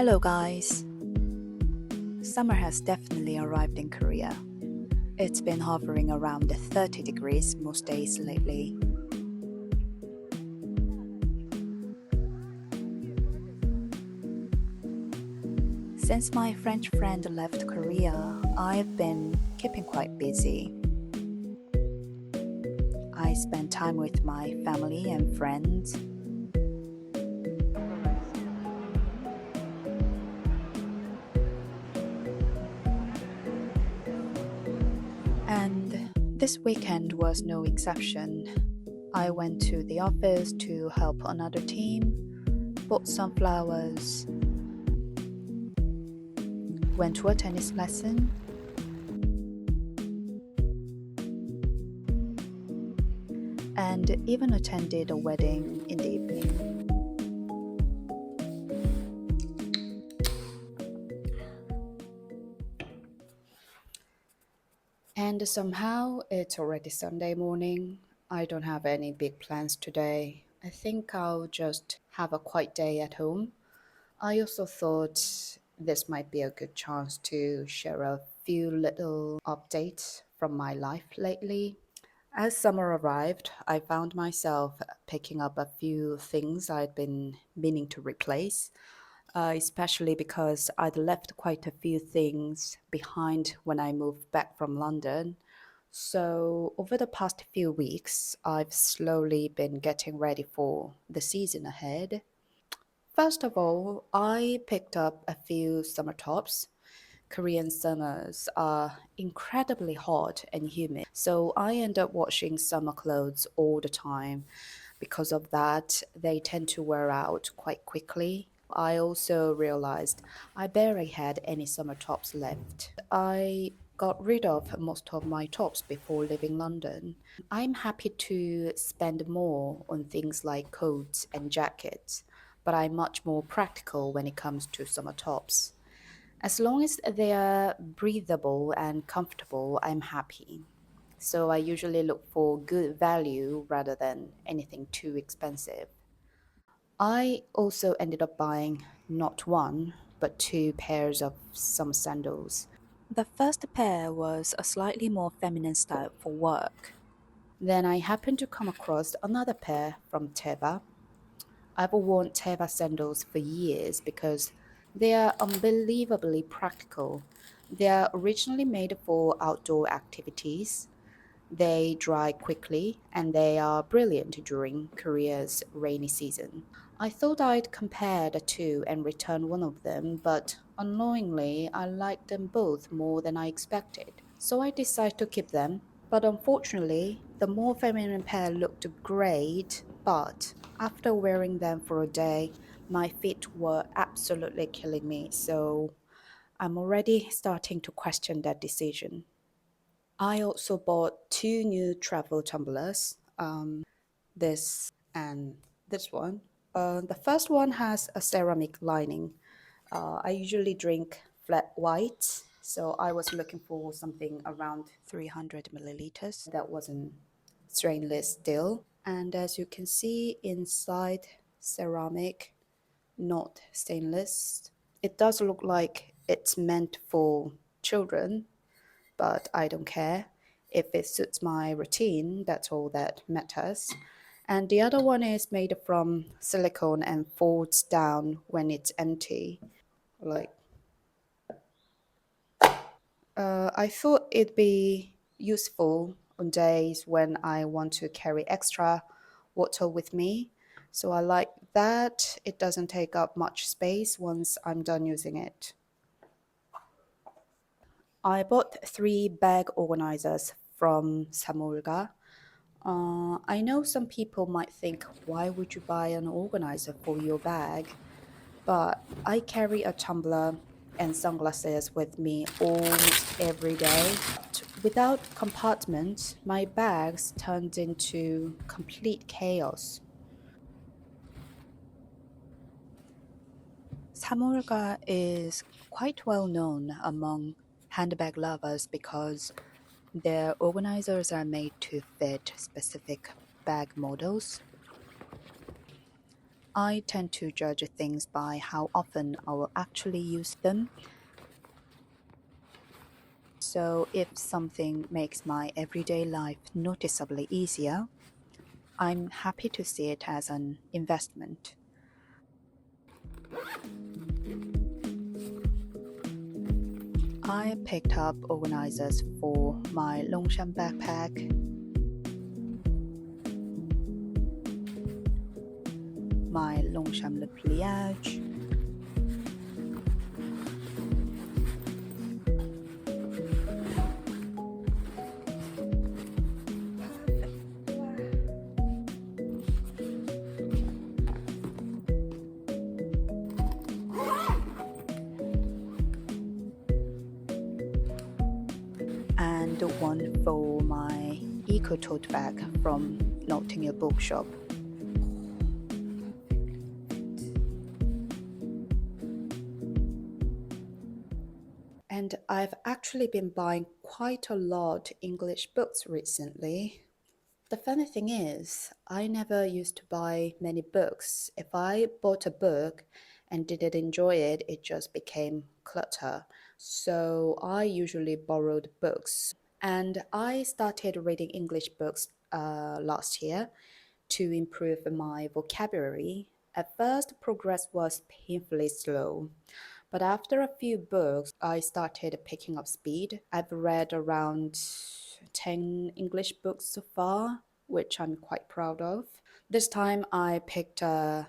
Hello, guys. Summer has definitely arrived in Korea. It's been hovering around 30 degrees most days lately. Since my French friend left Korea, I've been keeping quite busy. I spend time with my family and friends. And this weekend was no exception. I went to the office to help another team, bought some flowers, went to a tennis lesson, and even attended a wedding in the evening. And somehow it's already Sunday morning. I don't have any big plans today. I think I'll just have a quiet day at home. I also thought this might be a good chance to share a few little updates from my life lately. As summer arrived, I found myself picking up a few things I'd been meaning to replace, especially because I'd left quite a few things behind when I moved back from London. So, over the past few weeks, I've slowly been getting ready for the season ahead. First of all, I picked up a few summer tops. Korean summers are incredibly hot and humid, so I end up washing summer clothes all the time. Because of that, they tend to wear out quite quickly. I also realized I barely had any summer tops left. I got rid of most of my tops before leaving London. I'm happy to spend more on things like coats and jackets, but I'm much more practical when it comes to summer tops. As long as they are breathable and comfortable, I'm happy. So I usually look for good value rather than anything too expensive. I also ended up buying not one, but two pairs of some sandals. The first pair was a slightly more feminine style for work. Then I happened to come across another pair from Teva. I've worn Teva sandals for years because they are unbelievably practical. They are originally made for outdoor activities. They dry quickly and they are brilliant during Korea's rainy season. I thought I'd compare the two and return one of them, but unknowingly I liked them both more than I expected. So I decided to keep them. But unfortunately, the more feminine pair looked great, but after wearing them for a day, my feet were absolutely killing me. So I'm already starting to question that decision. I also bought two new travel tumblers, this and this one. The first one has a ceramic lining. I usually drink flat white, so I was looking for something around 300 milliliters that wasn't stainless steel. And as you can see inside ceramic, not stainless, it does look like it's meant for children, but I don't care. If it suits my routine, that's all that matters. And the other one is made from silicone and folds down when it's empty. Like, I thought it'd be useful on days when I want to carry extra water with me. So I like that it doesn't take up much space once I'm done using it. I bought three bag organizers from Samolga. I know some people might think, why would you buy an organizer for your bag? But I carry a tumbler and sunglasses with me almost every day. Without compartments, my bags turned into complete chaos. Samolga is quite well known among handbag lovers because their organizers are made to fit specific bag models. I tend to judge things by how often I will actually use them. So if something makes my everyday life noticeably easier, I'm happy to see it as an investment. I picked up organizers for my Longshan backpack, my Longshan Le Pliage, and one for my eco tote bag from Nottingham Bookshop. And I've actually been buying quite a lot English books recently. The funny thing is, I never used to buy many books. If I bought a book and didn't enjoy it, it just became clutter. So I usually borrowed books. And I started reading English books last year to improve my vocabulary. At first, progress was painfully slow. But after a few books, I started picking up speed. I've read around 10 English books so far, which I'm quite proud of. This time I picked a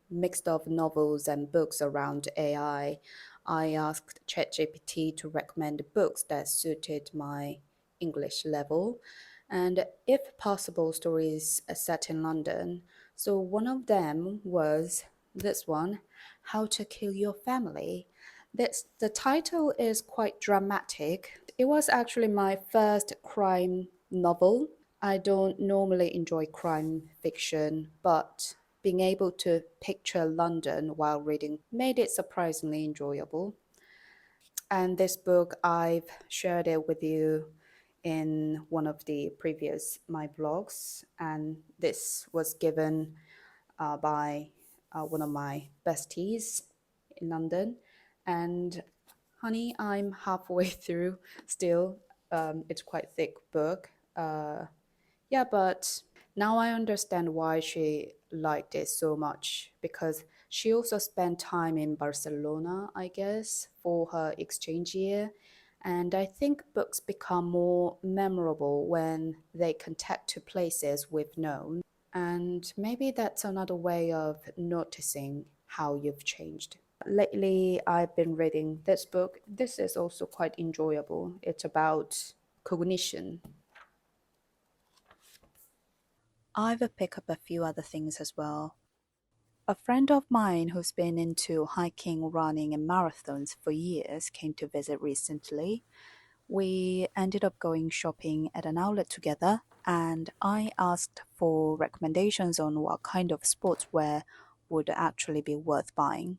mix of novels and books around AI. I asked ChatGPT to recommend books that suited my English level, and if possible, stories set in London. So one of them was this one, How to Kill Your Family. The title is quite dramatic. It was actually my first crime novel. I don't normally enjoy crime fiction, but being able to picture London while reading made it surprisingly enjoyable. And this book, I've shared it with you in one of the previous my blogs, and this was given by one of my besties in London. And honey, I'm halfway through still. It's quite thick book. Yeah, but now I understand why she liked it so much because she also spent time in Barcelona, I guess, for her exchange year. And I think books become more memorable when they connect to places we've known. And maybe that's another way of noticing how you've changed. Lately, I've been reading this book. This is also quite enjoyable. It's about cognition. I've picked up a few other things as well. A friend of mine who's been into hiking, running, and marathons for years came to visit recently. We ended up going shopping at an outlet together, and I asked for recommendations on what kind of sportswear would actually be worth buying.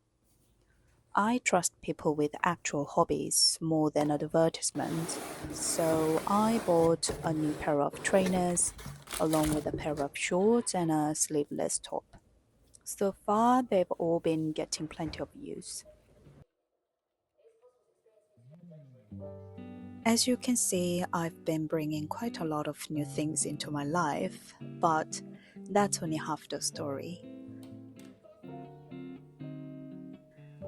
I trust people with actual hobbies more than advertisements, so I bought a new pair of trainers along with a pair of shorts and a sleeveless top. So far, they've all been getting plenty of use. As you can see, I've been bringing quite a lot of new things into my life, but that's only half the story.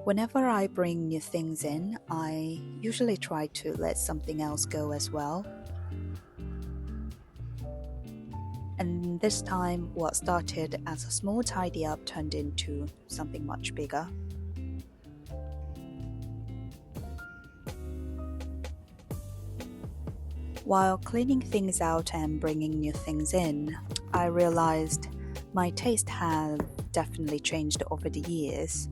Whenever I bring new things in, I usually try to let something else go as well. And this time, what started as a small tidy up turned into something much bigger. While cleaning things out and bringing new things in, I realized my taste have definitely changed over the years.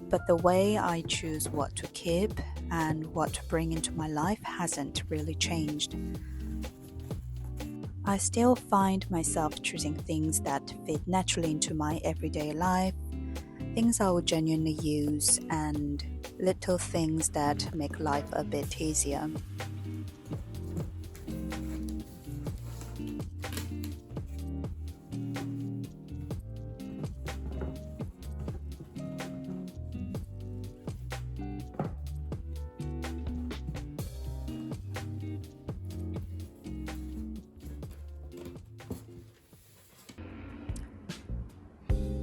But the way I choose what to keep and what to bring into my life hasn't really changed. I still find myself choosing things that fit naturally into my everyday life, things I will genuinely use, and little things that make life a bit easier.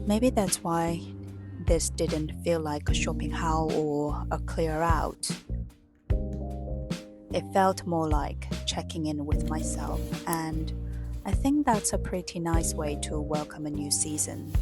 Maybe that's why this didn't feel like a shopping haul or a clear out. It felt more like checking in with myself, and I think that's a pretty nice way to welcome a new season.